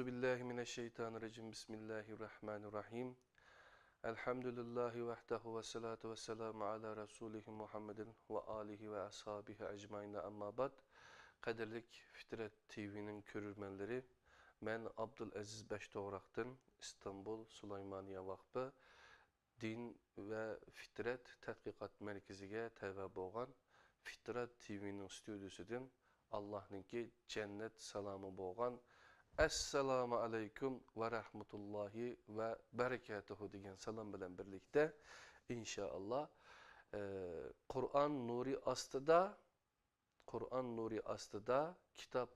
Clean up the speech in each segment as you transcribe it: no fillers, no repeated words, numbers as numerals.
Euzu billahi mineşşeytanirracim. Bismillahirrahmanirrahim. Elhamdülillahi vahdehu ve salatu ve selamu ala Resulihi Muhammedin ve alihi ve ashabihi ecmaîn amma ba'd. Kaderlik Fitret TV'nin körürmenleri, ben Abdülaziz Beştoğrak'tan İstanbul Süleymaniye Vakfı Din ve Fitret Tədqiqat Merkezi'ge təvə bolğan Fitret TV'nin stüdyosudan Allah'ınki cennet salamı bolğan Esselamu aleyküm ve rahmetullahi ve berekatuhu degan salam bilan birlikte inşallah Kur'an nuri astida kitap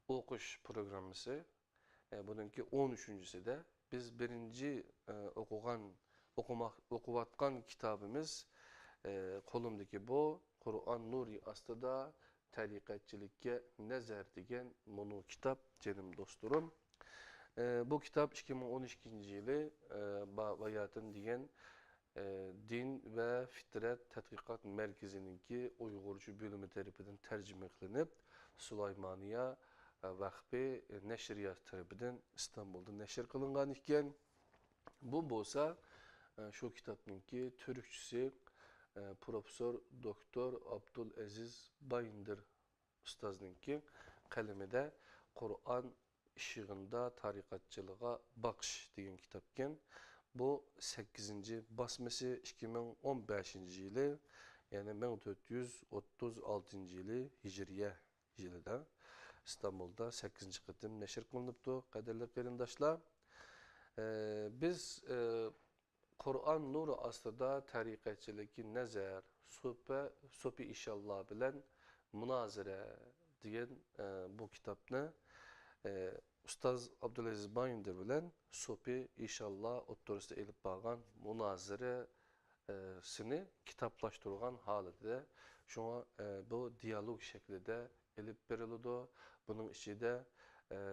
okuş programısı bununki 13'üncüsü de biz birinci okuvatkan kitabımız kolumdaki bu Kur'an nuri astida tarikatçılıkka nazar degan bunu kitap canım dostlarım. Bu kitap 2012 yılı Bayatın degan Din ve Fitret Tədqiqat Merkezi'ninki Uygurcu bölümü tarafından tercüme kılınıp Süleymaniye Vakfı Neşriyat tarafından İstanbul'da neşr kılıngan iken bu bolsa şu kitabınki Türkçesi Profesör Doktor Abdülaziz Bayındır Ustaz'ınki kalemede Kur'an ışığında tarikatçılığa bakış degan kitapken bu 8. basması 2015 yılı yani 1436 yılı Hicriye yılında İstanbul'da 8. kıtım neşr kılınıptı. Kaderli qarindaşlar. Biz Kur'an nuru aslında tarikatçılığı nazar, sopi inşallah bilen münazire diyen bu kitapını Ustaz Abdülaziz Bayındır bilen sopi inşallah oturusda elip bağlan münazire sini kitaplaştırılan halinde şuna bu diyalog şeklinde elip verildi. Bunun içinde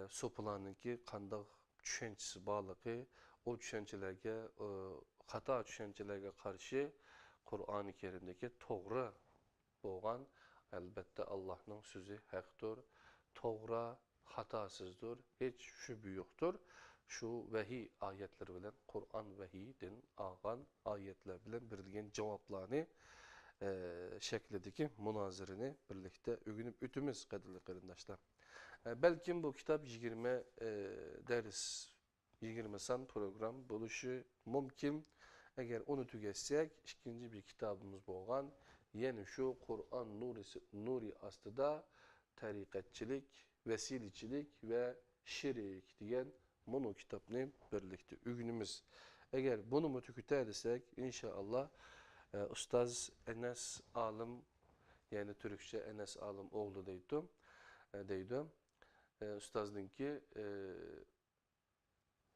sopulanınki kandak düşüncesi bağlıqı o düşüncelerge hata düşüncelerge karşı Kur'an-ı Kerim'deki doğru bolğan elbette Allah'ın sözü haktır. Doğru hatasızdır. Hiç şübhe yoktur. Şu vahiy ayetleri bilen Kur'an vahiyden ağan ayetler bilen verilgen cevaplarını şeklindeki münazireni birlikte ögünüp ütümüz kadirli qarindaşlar. Belki bu kitap 20 ders 20 san program buluşu mümkün. Eğer onu tüketsek ikinci bir kitabımız bolğan yani şu Kur'an nuri astıda tarikatçılık, vesiliçilik ve şirik diyen bunu kitabını birlikte ögünümüz. Eğer bunu mu tüketirsek inşallah Ustaz Enes Alım yani Türkçe Enes Alım oğlu deydi. Ustazdınki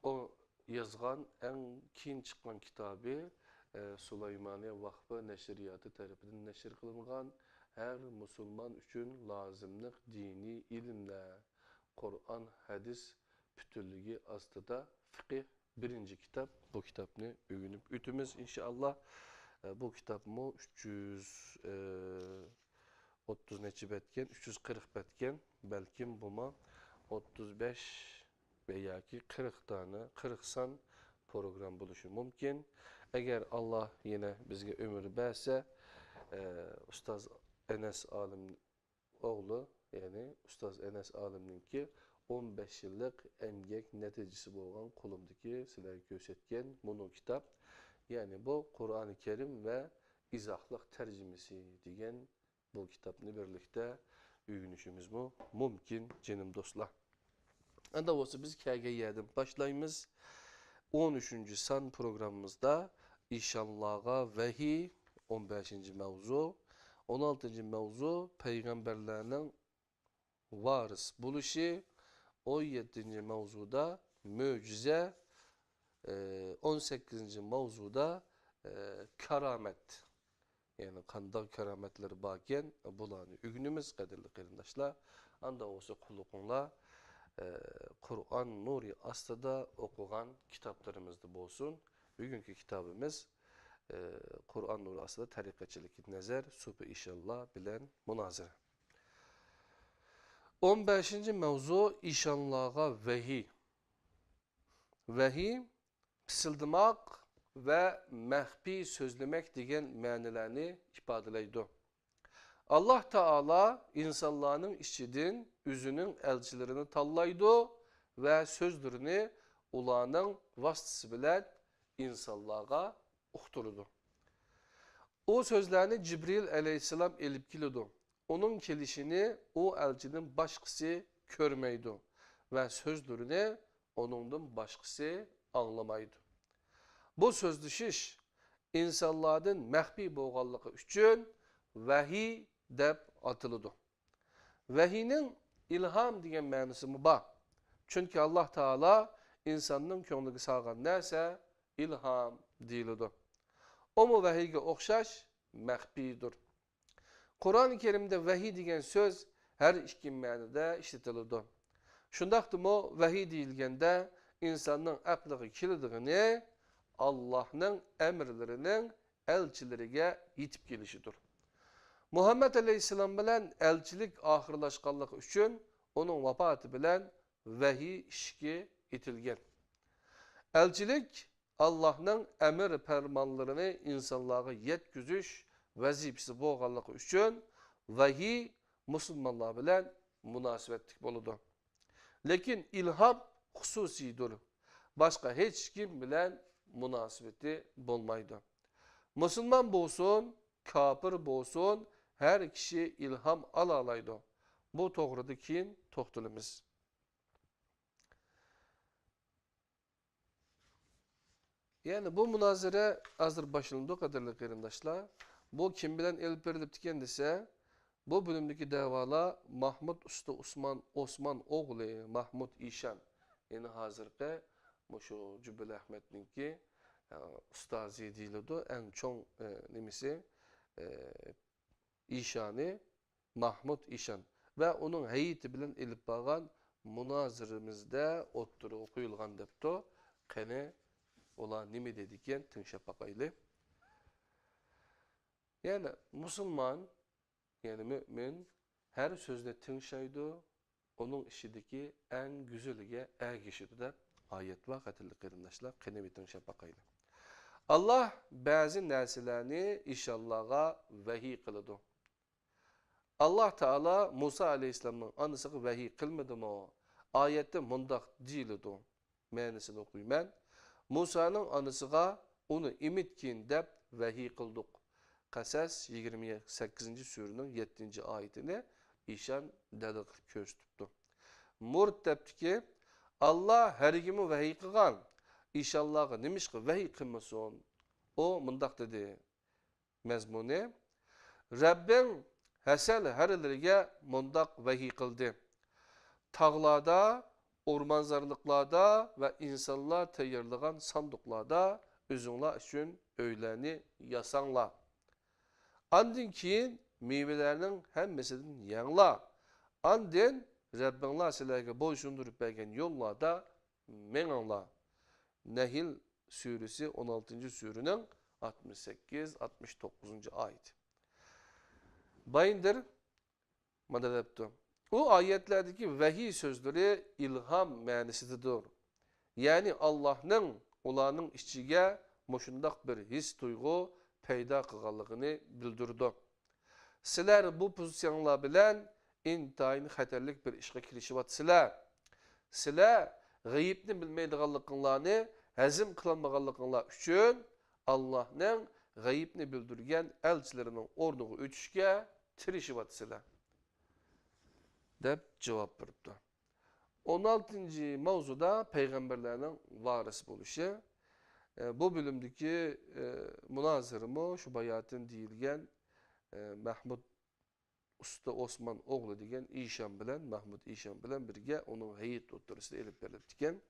o yazgan en kin çıkan kitabı Süleymaniye Vakfı Neşriyatı tarafından neşr kılıngan her Müslüman üçün lazımlık dini ilimle Kur'an, hadis bütünlüğü astıda fıkıh birinci kitap. Bu kitabını ögünüp ütümüz inşallah. Bu kitap mı 330 neçi betken, 340 betken belki buma 35 veya ki 40 tane 40 san program buluşu mümkün. Eğer Allah yine bizge ömür verse Ustaz Enes Alim oğlu yani Ustaz Enes Alim'ninki 15 yıllık emgek neticesi bolğan kolumdaki sizlerge göstergen bunu kitap. Yani bu Kur'an-ı Kerim ve izahlık tercümesi degan bu kitapını birlikte öğünüşümüz mu mümkün canım dostlar. Anda olsa biz KGY'den başlayımız. 13. san programımızda inşallah'a vahiy 15. mevzu, 16. mevzu peygamberlerinin varis buluşu, 17. mevzuda mucize, 18. mevzuda keramet. Yani kandak kerametleri bakken bulanı ügünümüz kadirli qarindaşlar. Anda olsa kulukunla Kur'an nuri astıda okugan kitaplarımızda bolsun. Bugünkü kitabımız Kur'an nuri astıda tarikatçılık nazar, sopi inşallah bilen münazire. 15. mevzu inşallah'a vahiy. Vahiy, pısıldamak ve mehbi sözlemek degan ma'nolarni ifodalaydi. Allah Teala insanların içinden üzünün elçilerini tallaydı ve sözlerini ulanın vasıtası bilen insanlığa uqturdu. O sözlerini Cibril aleyhisselam elip kilidi. Onun kelişini o elçinin başkası körmeydi ve sözlerini onundan başkası anlamaydı. Bu sözleşiş insanlardan mehbi boğallığı üçün vahiy deb atılıdı. Vahiynin ilham degan ma'nosi bor. Çünkü Allah Teala insanın ko'ngliga solgan narsa ilham deyiladi. O mu vahiyga o'xshash maxfiydir. Qur'oni Kerimde vahiy degan söz her iki ma'noda ishlatiladi. Shundaqdimi vahiy deyilganda insanın aqliga keladiğini Allah'ın emirlerinin elçileriga yetib kelishidir. Muhammed Aleyhisselam bilen elçilik ahırlaşkanlığı üçün onun vafatı bilen vahiy işki itilgen. Elçilik Allah'ın emir fermanlarını insanlığa yetküzüş vazifesi boğanlığı üçün vahiy Müslümanlar bilen münasebetlik boludu. Lekin ilham hususidir. Başka hiç kim bilen münasebeti bolmaydı. Müslüman bolsun, kafir bolsun, her kişi ilham alalaydı. Bu toğrudu keyin to'xtalamiz. Yani bu münazara hazır başlandı kadarlı qarindoshlar. Bu kim bilen elip berilip diken dese, bu bölümdeki davalar Mahmud Usta Osman oğlu Mahmud İşan. Yani hazırki şu Cübbeli Ahmet'ninki ustazı deyildi. En çok nemisi İşanı Mahmud İşan ve onun heyeti bilen elip bağan münazırımızda otturu koyulgan depti. Qani ola nime dedikken tinşap bakaylı. Yani Müslüman yani mümin her sözde tinşaydı. Onun işideki en güzeliga ergişidi de ayet var qatilli qarindoshlar. Qani bir tinşap bakaylı. Allah bazı narsalarni inşallah'a vahiy qiladi. Allah Teala Musa Aleyhisselam'ın anısıga vahiy qilmadimi o? Ayette mundaq deyiladi. Ma'nosini o'qiyman. Musa'nın anısıga onu imitkin deb vahiy qildik. Qasas 28. surenin 7. ayetini İşan dalil ko'rsatibdi. Murd debdiki Allah her kimi vahiy qilgan. İnşallah'a nimishqa vahiy qilmasin. O mundaq dedi. Mazmuni Rabbim Həsəl hərələrə mundaq vahiy qildi. Tağlarda, ormanzarlıqlarda ve insanlar tayyorlagan sandıqlarda özünlər üçün öyləni yasanlar. Andın keyin meyvelərinin həmməsini yeyinglar. Andın Rabbinlar sizlərə boysundurup bergen yollarda meninglar. Nehil suresi 16. surenin 68-69. ayeti. Bayındır, madalaptı. O ayetlerdeki vahiy sözleri ilham manisidir. Yani Allah'ın ulanın içige moşundaq bir his duygu peyda qılğanlığını bildirdi. Sizler bu pozisyonlar bilen intayın xatarlik bir işe kirişivatsizlar. Sizler g'ayibni bilmeydiganlıqlarını hazm qılanmağanlıqlar üçün Allah'ın g'ayibni bildirgen elçilerinin ornuğu ötüşke tirişivatsizlar. Deb cevap veripti. 16. mavzuda peygamberlerinin varis buluşu. Bu bölümdeki münazırımı şu bayatın deyilgen Mahmud Usta Osman oğlu degen İşan bilen Mahmud İşan bilen birge onun heyet oturusida elip berilibdiken.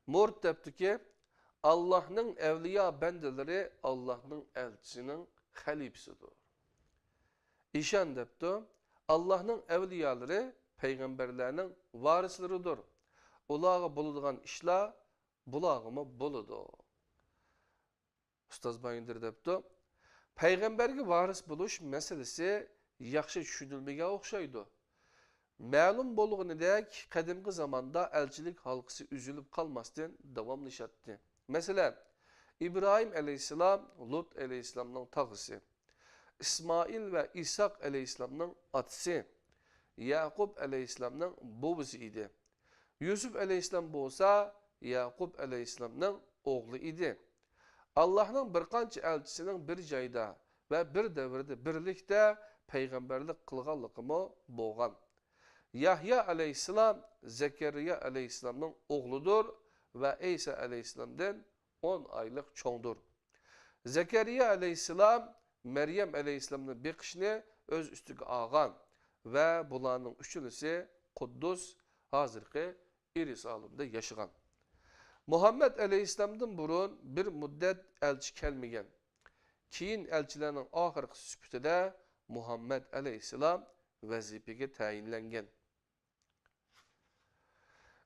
Murd debdi ki Allah'ın evliya bendeleri Allah'ın elçisinin halifesidir. İşan debdi Allah'ın evliyaları peygamberlerinin varisleridir. Ulağa bulunduğun işler bulağımı buludu. Ustaz Bayındır debdi peygamberge varis buluş meselesi yaxşı düşünülmege okşaydı. Ma'lum bo'lganidek, qadimgi zamonda elchilik halqısı üzülüp kalmasdan davamlaşatdı. Mesela İbrahim aleyhisselam, Lut aleyhisselamның tağısı, İsmail ve İshak aleyhisselamның atısı, Yaqub aleyhisselamның babası idi. Yusuf aleyhisselam bolsa, Yaqub aleyhisselamның oğlu idi. Allah'ın bir qancha elçisinin bir joyda ve bir devirde birlikte peygamberlik qilganligi bo'lgan. Yahya aleyhisselam Zekeriya aleyhisselamның oğludur ve İsa aleyhisselamdan 10 aylık çoğundur. Zekeriya aleyhisselam Meryem aleyhisselamның beqishini öz üstüge algan ve bularning üçünüsü Kuddus hazırki İris alımda yaşagan. Muhammed aleyhisselamdan burun bir müddet elçi kelmegen. Keyin elçilerinin ahirki sübütüde Muhammed aleyhisselam vazifege tayinlengen.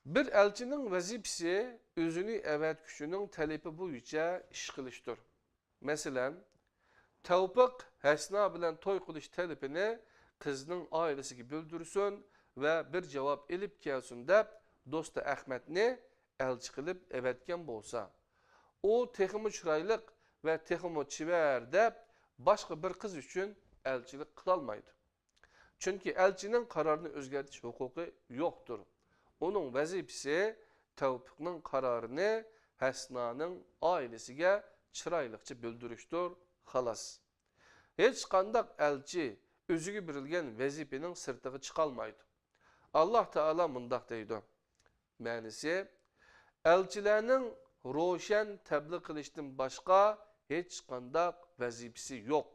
Bir elçinin vazifesi özünü evet gücünün talebi boyunca iş kılıştır. Mesela Tevfik Hesna bilen toy kılış talebini kızının ailesiga bildirsin ve bir cevap elip gelsin dep dostu Ahmetni elçi kılıp evetken bolsa, o teximi çıraylık ve teximi çiver dep başka bir kız için elçilik kılalmaydı. Çünkü elçinin kararını özgertiş hukuku yoktur. Onun vazifesi Tevfik'nin kararını Hesna'nın ailesiga çıraylıkça bildiriştir, halas. Hiç kandak elçi özüge birilgen vazifenin sırtığı çıkalmaydı. Allah Teala mundaq deydi. Ma'nisi, elçilerinin roşen tebliğ kılıştan başka hiç kandak vazifesi yok.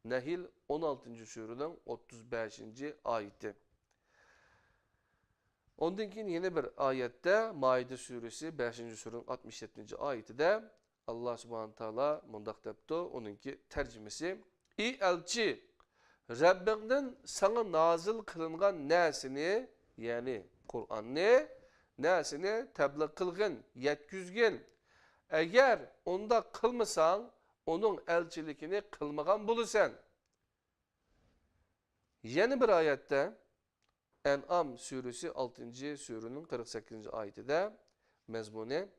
Nehil 16. surenin 35. ayeti. Ondan keyin yeni bir ayette Maide suresi 5. surenin 67. ayetide Allah subhanahu taala mundaq depti, onunki tercümesi: "Ey elçi, Rabbingdan sana nazil kılıngan nesini, yani Kur'an'ni, nesini tebliğ kılgın, yetküzgin. Eğer onda kılmasan, onun elçilikini kılmagan bulusan." Yeni bir ayette En'am suresi 6. surenin 48. ayetide mezmuni: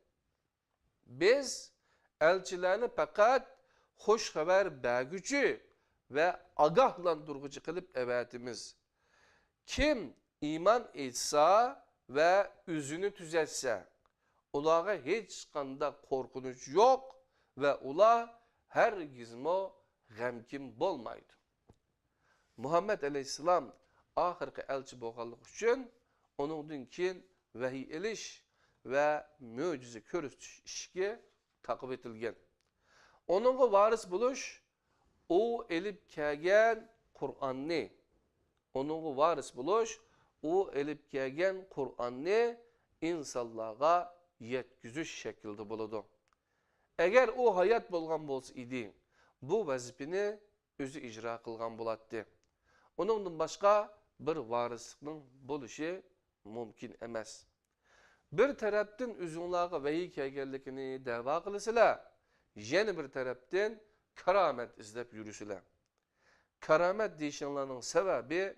"Biz elçilerini fakat hoş haber bergücü ve agahlandırgıcı kılıp evetimiz. Kim iman etse ve üzünü tüzetse, ulağa hiç kanda korkunuç yok ve ula her gizmo gemkim bolmaydı." Muhammed aleyhisselam ahirki elçi bolganlık üçün onundan keyin vahiy eliş ve möcüze körütüş işki takip etilgen. Onunla varis buluş, o elip kelgen Kur'an'ni, onunla varis buluş, o elip kelgen Kur'an'ni insanlığa yetküzüş şekilde buludu. Eğer o hayat bolgan bolsa idi, bu vazifini özü icra kılgan bulattı. Onundan başka bir varisliğinin buluşu mümkün emas. Bir taraftan üzünlağı vahiy kelgenlikini dava kılısılar, yeni bir taraftan keramet izlep yürüsüler. Keramet deyişenlerinin sebebi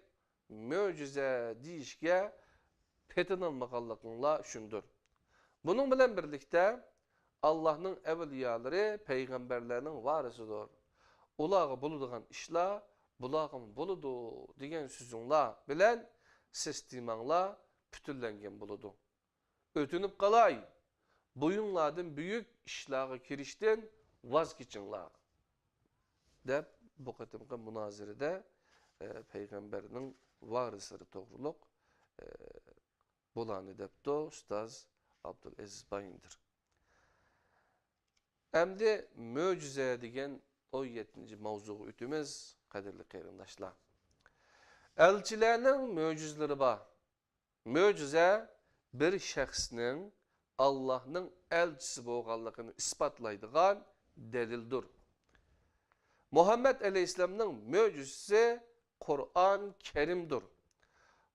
möcüze deyişke petinilmaganlıkla şundur. Bunun bilen birlikte Allah'ın evliyaları peygamberlerinin varisidir. Ulağı buluduğun işler bulağım buludu degen süzünla bilen sistemanla pütüllengen buludu. Ötünüp kalay, buyunladın büyük işlağı kirişten vazgeçinla. Dep bu kadimki münazirede peygamberinin varisleri doğruluk bulanı depti Ustaz Abdülaziz Bayındır. Emdi möcüze degen 17. mavzuğu ütümüz kadirli qeyrindaşlar. Elçilerinin möcüzleri var. Möcüze bir şəxsinin Allah'ın elçisi bolğanlığını ispatlaydıgan delildir. Muhammed Aleyhisselam'ın möcüzesi Kur'an Kerim'dir.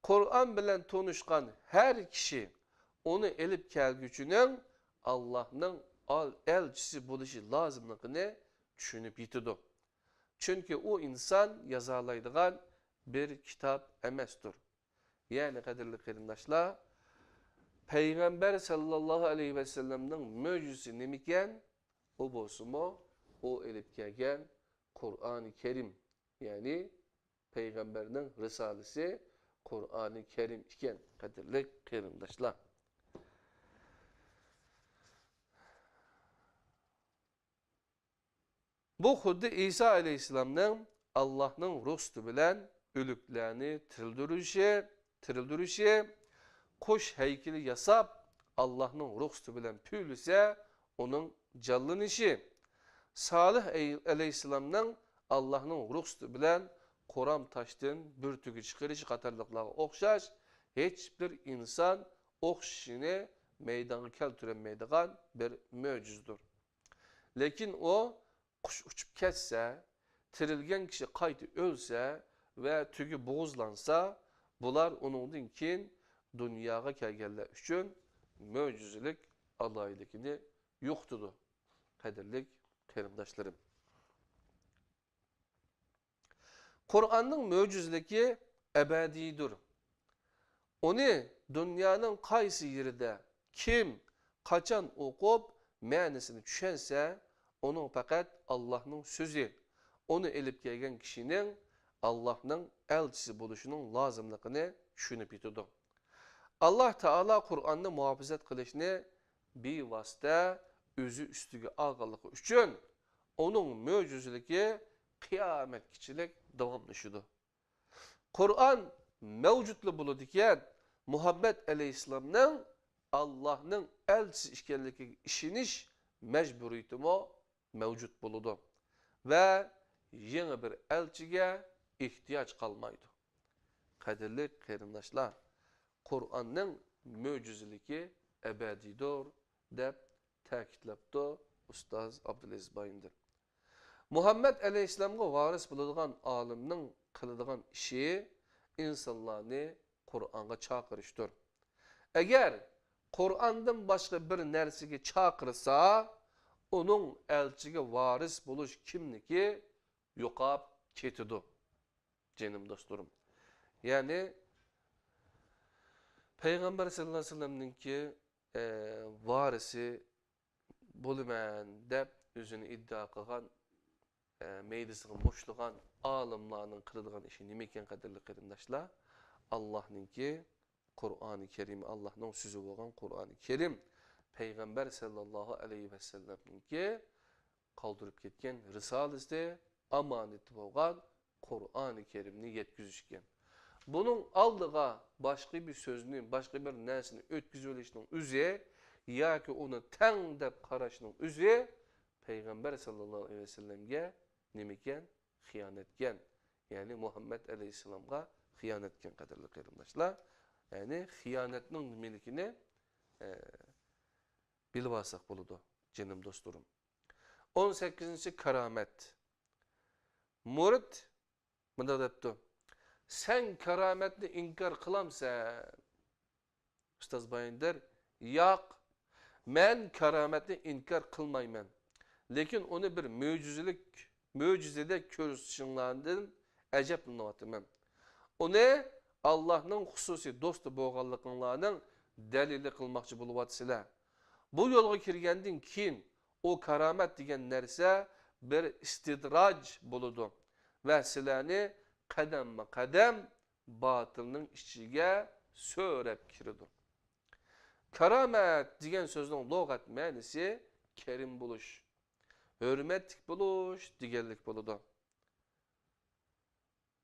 Kur'an bilen tanışkan her kişi onu elip kelgücünün Allah'ın elçisi buluşu lazımlığını düşünüp yitidir. Çünkü o insan yazalaydıgan bir kitap emestir. Yani kadirli kerindaşlar, Peygamber sallallahu aleyhi ve sellem'nin möcüzesi nemiken, o bozumu, o elip gelgen Kur'an-ı Kerim. Yani Peygamberinin risalesi Kur'an-ı Kerim iken kadirli kerindaşlar. Bu xuddi İsa aleyhisselamның Allah'ın rostu bilen ölüklerini tirildirişi, kuş heykeli yasap Allah'ın rostu bilen püylüse onun canlanışı. Salih aleyhisselamның Allah'ın rostu bilen Koram taştın bürtügü çıkarışı katarlıklara okşaş, hiçbir insan okşişini meydana keltiremeydiğen bir möcüzdür. Lekin o kuş uçup kesse, tirilgen kişi kaydı ölse ve tügü boğuzlansa, bular onundan kin dünyaya gelgenler üçün möcüzülük alaylıkını yoktudur. Kadirlik kerimdaşlarım. Kur'an'ın möcüzlüki ebedidir. Onu dünyanın kaysı yerinde kim, kaçan okup menisini düşense, onun fakat Allah'ın sözü. Onu elip gelgen kişinin Allah'ın elçisi buluşunun lazımlığını düşünüp yitudu. Allah Teala Kur'an'da muhafazet kılışını bir vasıta özü üstüge ağalığı üçün onun möcüzlüğü kıyamet kişilik devamlaşıdı. Kur'an mevcutlu buludiken Muhammed Aleyhisselam'ın Allah'ın elçisi işkenliği işiniş mecburiyetimi mevcut buludu. Ve yeni bir elçiye ihtiyaç kalmaydı. Kadirli kerimdaşlar, Kur'an'ın möcüzlüğü ebedidir dep ta'kidlaptı Ustaz Abdülaziz Bayındır. Muhammed Aleyhisselam'a varis bulunduğun alimnin kılıdığın işi insanlarını Kur'an'a çağırıştır. Eğer Kur'an'dan başka bir nersige çağırsa, onun elçige varis buluş kimliki yokap ketidu. Canım dostlarım. Yani Peygamber sallallahu aleyhi ve sellem'nin ki varisi bulumen dep özünü iddia kılgan meydisini boşluğan alimlarının kırılgan işi nemeken kadirli kırındaşlar Allah'ın ki Kur'an-ı Kerim, Allah'ın sözü olan Kur'an-ı Kerim Peygamber sallallahu aleyhi ve sellem'nin ki kaldırıp ketken risalesi amaneti olan Kur'an-ı Kerim'ni yetkizişken. Bunun aldığa başka bir sözünün, başka bir nesini ötküzülüşünün üzeri, ya ki onu ten dep karışının üzeri, Peygamber sallallahu aleyhi ve sellem'e nemiken, hıyanetken. Yani Muhammed aleyhisselam'a hıyanetken kadarlı kıyımdaşlar. Yani hıyanetinin milikini bilbasak buludu canım dostlarım. 18. karamet. Murid bunda depti. Sen karametni inkar kılamsan. Ustaz Bayındır, yok. Men karametni inkar kılmayman. Lekin onu bir möcüzede körüşünlerden əcəb nıvatıman. Onu Allah'ın hususi dostu boğallıqlarının delili kılmakçı buluvatısıyla. Bu yolga kirgendin kin o karamet degen nerse bir istidrac buludu. Ve silani kadem kadem batılının içige söylep kirdi. Karamet degen sözün logat manisi kerim buluş. Hürmetlik buluş digellik buludu.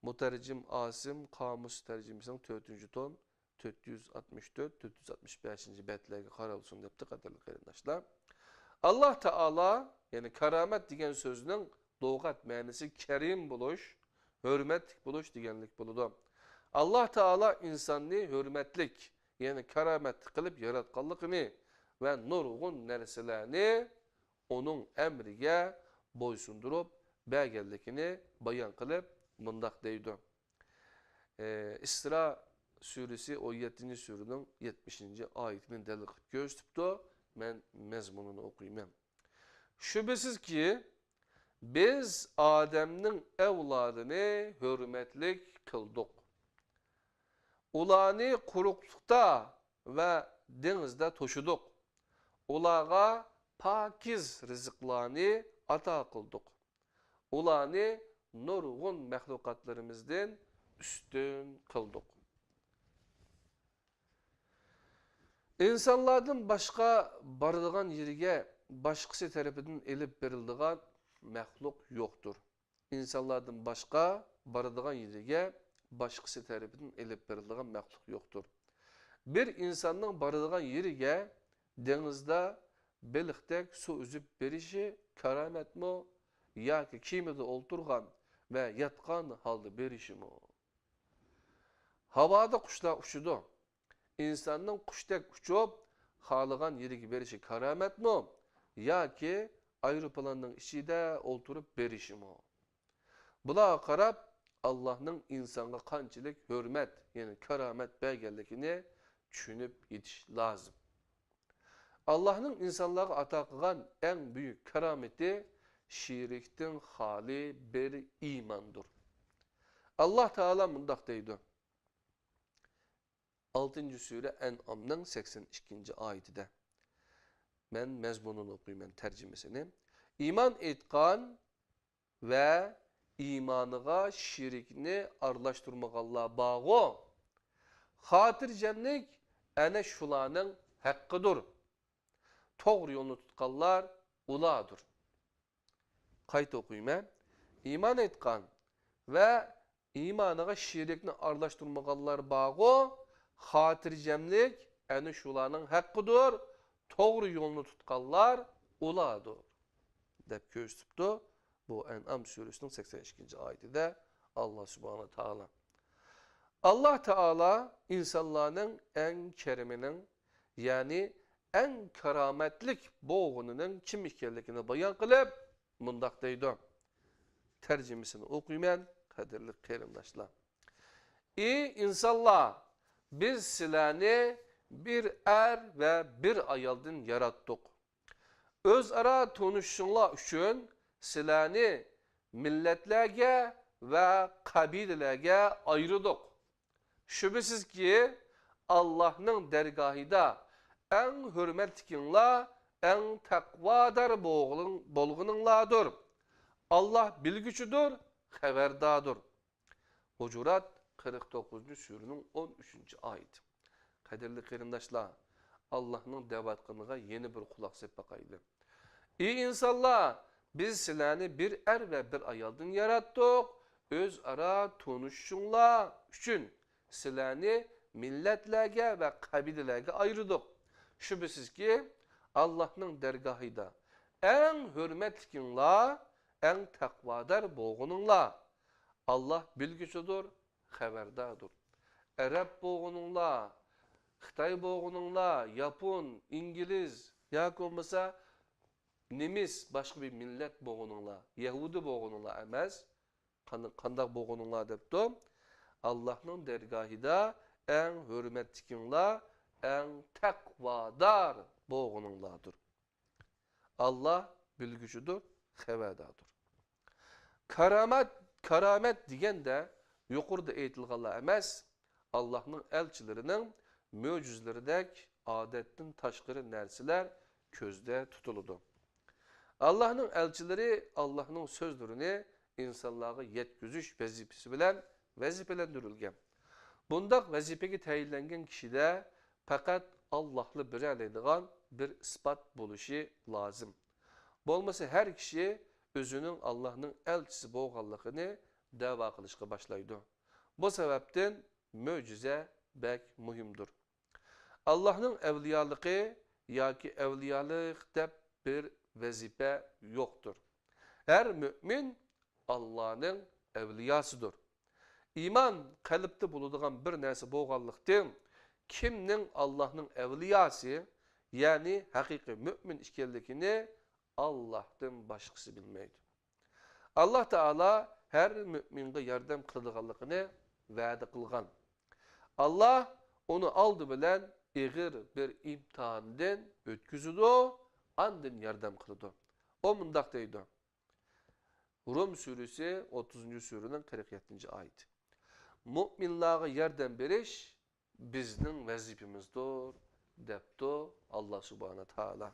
Mutercim Asim Kamus tercümesinin 4. ton 464-465. betlerge qaralsın depti qadarlı qarindaşlar. Allah Teala yani karamet degen sözünün logat manisi kerim buluş, hürmetlik buluş degenlik buludu. Allah Teala insanını hürmetlik yani karamet kılıp yaratkanlıkını ve nurgun nerselerini onun emrige boysundurup belgelikini bayan kılıp mındak deydi. İsra suresi 17. surunun 70. ayetinin delil kılıp göstüptü. Ben mezmununu okuyayım. Şüphesiz ki biz Adem'nin evladını hürmetlik kıldık. Ularni quruqlıqda ve denizde toşuduk. Ularga pakiz rızıklarını ata kıldık. Ularni nurgun mahlukatlarımızdan üstün kıldık. İnsanlardan başka barıdığan yerige başkası tarafından elip verildiğin mahluk yoktur. İnsanlardan başka barıdığan yerige başkası tarafından elip verildiğin mahluk yoktur. Bir insanın barıdığan yerige denizde beliktek su üzüp verişi keramet mi? Ya ki kimide oturgan ve yatkan halde verişi mi? Havada kuşlar uçudu. İnsanın kuştek uçup halıgan yerige verişi keramet mi? Ya ki aeroplanın içinde oturup verişi mi? Buna karab Allah'ın insana kançılık hürmet yani keramet belgelikini düşünüp yetiş lazım. Allah'ın insanlara ata kılgan en büyük kerameti şirikten hali bir imandır. Allah Teala mundak deydi. 6. Sure En'am'ın 82. ayetinde. Ben mezmununu okuyayım, ben tercümesini. İman etkan ve imanıga şirikini arlaştırmagalla bağı hatircemlik ene şulanın hakkıdır. Doğru yolunu tutkallar uladır. Kayıt okuyayım. İman etkan ve imanıga şirikini arlaştırmagallar bağı hatircemlik ene şulanın hakkıdır. Doğru yolunu tutkallar uladır. Dep göstüptü. Bu En'am suresinin 82. ayetinde Allah Subhanahu Teala. Allah Teala insanların en keriminin yani en kerametlik boğununun kim ikenlikini bayan kılıp mundak deydi. Tercümesini okuyayım kadirli kerimdaşlar. İyi insanlar biz silani bir er ve bir ayaldan yarattık. Özara tanışınlar üçün silani milletlerge ve kabilelerge ayırdık. Şüphesiz ki Allah'ın dergahida en hürmetkinla en takvadar bolğununladır. Allah bilgüçüdür, haberdadır. Hucurat 49. Surenin 13. ayeti. Kadirli kerimdaşlar, Allah'ın devatkanlığa yeni bir kulak sepakaydı. İyi insanlar, biz sizlerni bir er ve bir ayaldan yarattık. Öz ara tanışınlar üçün sizlerni milletlerge ve kabilelerge ayırdık. Şüphesiz ki Allah'ın dergahıyla en hürmetkinla, en takvadar boğununla Allah bilgüçüdür, haberdadır. Arap boğununla, Xitay boğununla, Yapon, İngiliz, ya olmasa Nemis başka bir millet boğununla, Yahudi boğununla emez, kandak boğununla depti. Allah'ın dergahida en hürmetkinla, en takvadar boğununladır. Allah bilgücüdür, haberdadır. Karamet diyen de yukarıda eğitilganlar emez, Allah'ın elçilerinin möcüzlerdeki adetten taşkırı nersiler közde tutuludu. Allah'ın elçileri Allah'ın sözlerini insanlığa yetküzüş vazifelendirilgen. Bundak vazifeki tayinlengen kişide fakat Allah'lı bir aleydigan bir ispat buluşu lazım. Bolmasa her kişi özünün Allah'ın elçisi boğallığını dava kılışka başlaydı. Bu sebepten möcüze bek mühimdir. Allah'ın evliyalığı ya ki evliyalık de bir vazife yoktur. Her mümin Allah'ın evliyasıdır. İman kalpte bulunduğun bir nerse boğallıktan kimnin Allah'ın evliyası yani hakiki mümin işkellikini Allah'tan başkası bilmeydi. Allah Teala her müminde yardım kıldığanlıkını vaade kılgan. Allah onu aldı bilen eğir bir imtihandan ötküzüdü, andın yardım kıldı. O mundak deydi. Rum suresi 30. surenin 47. ayeti. Müminlara yardım beriş bizning vazifamizdir debdi Allah subhanahu taala.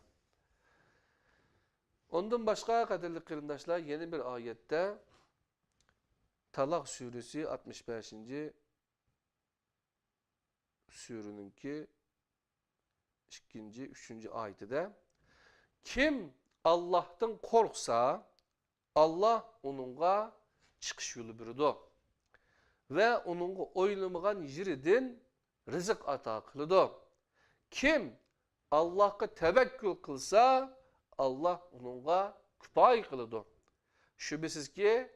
Ondan başka kaderli kırındaşlar yeni bir ayette Talak suresi 65. Surununki 2. 3. ayetinde kim Allah'tan korksa Allah onunla çıkış yolu bürüdü ve onunla oylamagan yerinden rızık ata kılıdı. Kim Allah'a tevekkül kılsa Allah onunla küpay kılıdı. Şüphesiz ki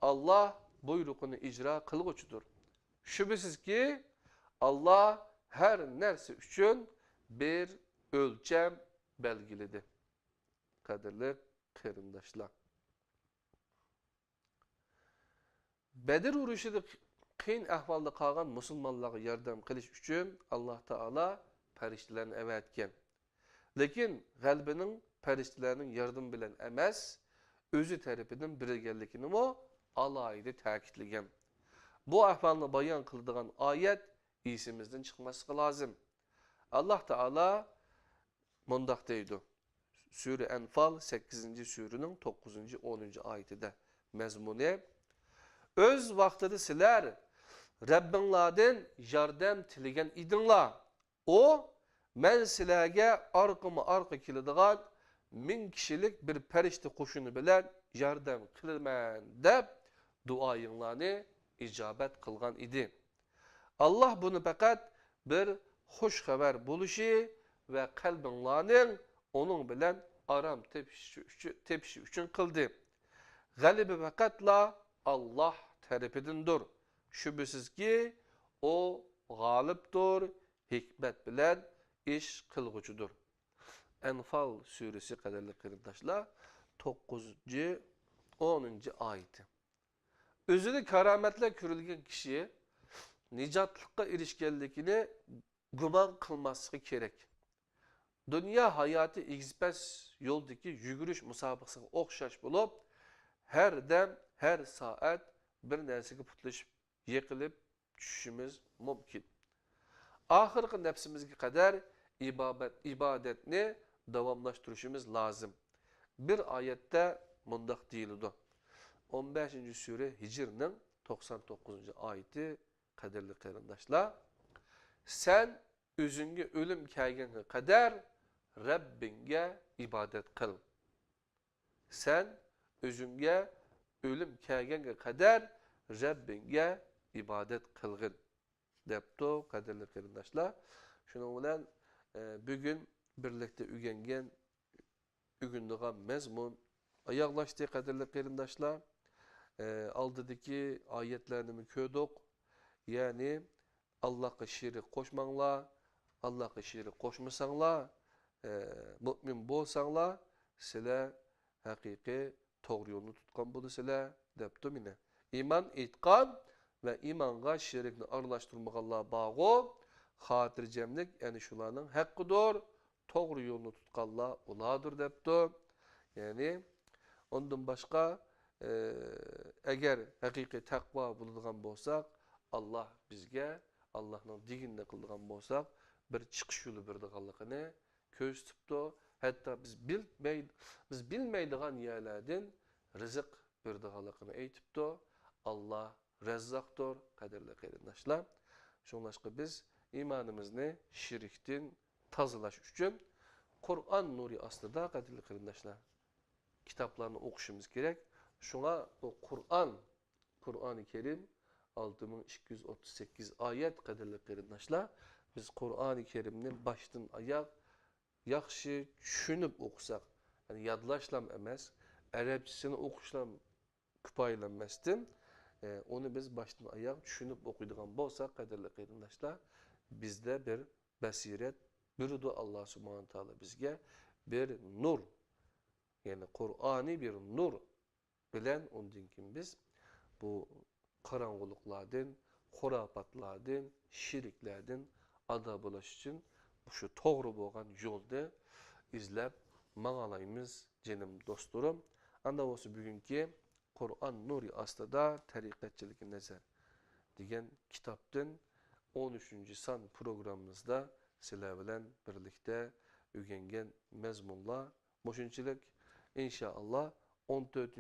Allah buyrukunu icra kılgıçıdır. Şüphesiz ki Allah her nerse üçün bir ölçem belgilidir. Kadirli kırındaşlar. Bedir uruşida qiyin ahvalda qalgan musulmonlarga yordam qilish uchun Alloh taolo farishtalarni avatgan. Lekin g'albining farishtalarning yordam bilan emas, o'zi tarafidan birgalligini mo alayida ta'kidlagan. Bu ahvalni bayon qiladigan oyat esimizdan chiqmasligi lozim. Alloh taolo mundaq deydi. Sure Enfal 8. surening 9. 10. ayetida mazmuni öz vaqtida sizlar Rabbinglardan yordam tilagan edinglar. O men sizlarga orqama-orqa keladigan 1000 kishilik bir farishta qo'shini bilan yordam qilaman deb duoyinglarni ijobat qilgan edi. Allah buni faqat bir xush xabar bo'lishi ve qalbinglarning onun bilan aram tepishi uchun qildi. G'alibi faqatla Allah tarafidandir. Şüphesiz ki o g'olibdir, hikmet bilan ish qilg'uchidir. Enfal suresi qadarli qarindoshlar 9. 10. ayeti. Özünü karametle körülgen kişi nicatlıkka erişkenlikini guman kılması gerek. Dünya hayatı egzipes yoldaki yugurish musabaqasiga o'xshash bo'lib, her dem, her saat bir narsaga putlashib, yiqilib tushishimiz mumkin. Ahirgi nefsimizga qadar ibadetni davomlashtirishimiz lazım. Bir ayette mundaq deyildi. 15. sure Hicr'nin 99. ayeti kaderli qarindoshlar. Sen özünge ölüm kelgenge kadar Rabbinge ibadet kıl. Sen özünge ölüm kelgenge kadar Rabbinge ibadet kılgın. Depto kaderli qarindoshlar. Şunun bilan bugün birlikte ügengen ügündiğen mezmun ayaklaştı kaderli qarindoshlar. Aldıdaki ayetlerini köydük. Yani Allah'a şirik koşmanla, Allah'a şirik koşmasanla, mümin bolsanla, sizler hakiki doğru yolunu tutkan bunu sizler deptu mine. İman itkan ve imanga şirikni arlaştırmağalla bağı, hatircemlik yani şularının hakkıdır, doğru yolunu tutkalla uladır deptu. Yani ondan başka eğer hakiki takva bulungan bolsak, Allah bizge Allah'ın diginde kıldıgan bolsak bir çıkış yolu berdiganligini köz tuttu. Hatta biz bilmeydigan yerlerden rızık berdiganligini aytipti. Allah Rezzak'tır, kaderli qarindoshlar. Şunlaşqa biz imanimizni şirikten tazalash uchun Kur'an nuri aslida kaderli qarindoshlar kitaplarını oquşumuz gerek. Şuna o Kur'an-ı Kerim 6238 ayet kaderli qarindoshlar. Biz Kur'an-ı Kerimni baştan ayak yaxshi tushunib o'qisak, yani yodlashlam emas, arabchasini o'qishlam kifoyalanmasdan, onu biz baştan ayak tushunib o'qiydigan bo'lsak, qadrli qarindoshlar, bizde bir basiret bürüdü Allah Subhanahu Teala bizge bir nur, yani Kur'an'ı bir nur bilen ondan kim biz bu karanlıklardan, hurafetlerden, şiriklerden ada bulaş için şu doğru boğan yolda izlep mağalayımız canım dostlarım. Anda olsa bugünkü Kur'an nuri aslında tarikatçılık nezer diyen kitaptan 13. san programımızda sizler bilen birlikte öğrengen mezmunlar moşunçilik inşallah 14.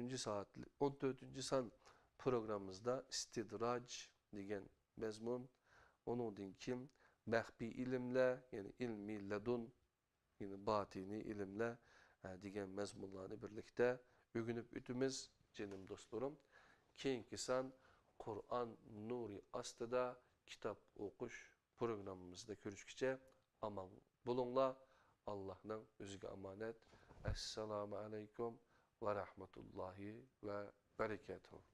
san programımızda istidrac degen mezmun onundan kim mahfi ilimle yani ilmi ladun yani batini ilimle degen mezmunlarını birlikte öğrenip ütümüz canım dostlarım. Keyinki san Kur'an nuri astıda kitap okuş programımızda görüşkice aman bulunla Allah'ın özüge emanet. Esselamu aleyküm ve rahmetullahi ve berekatuhu.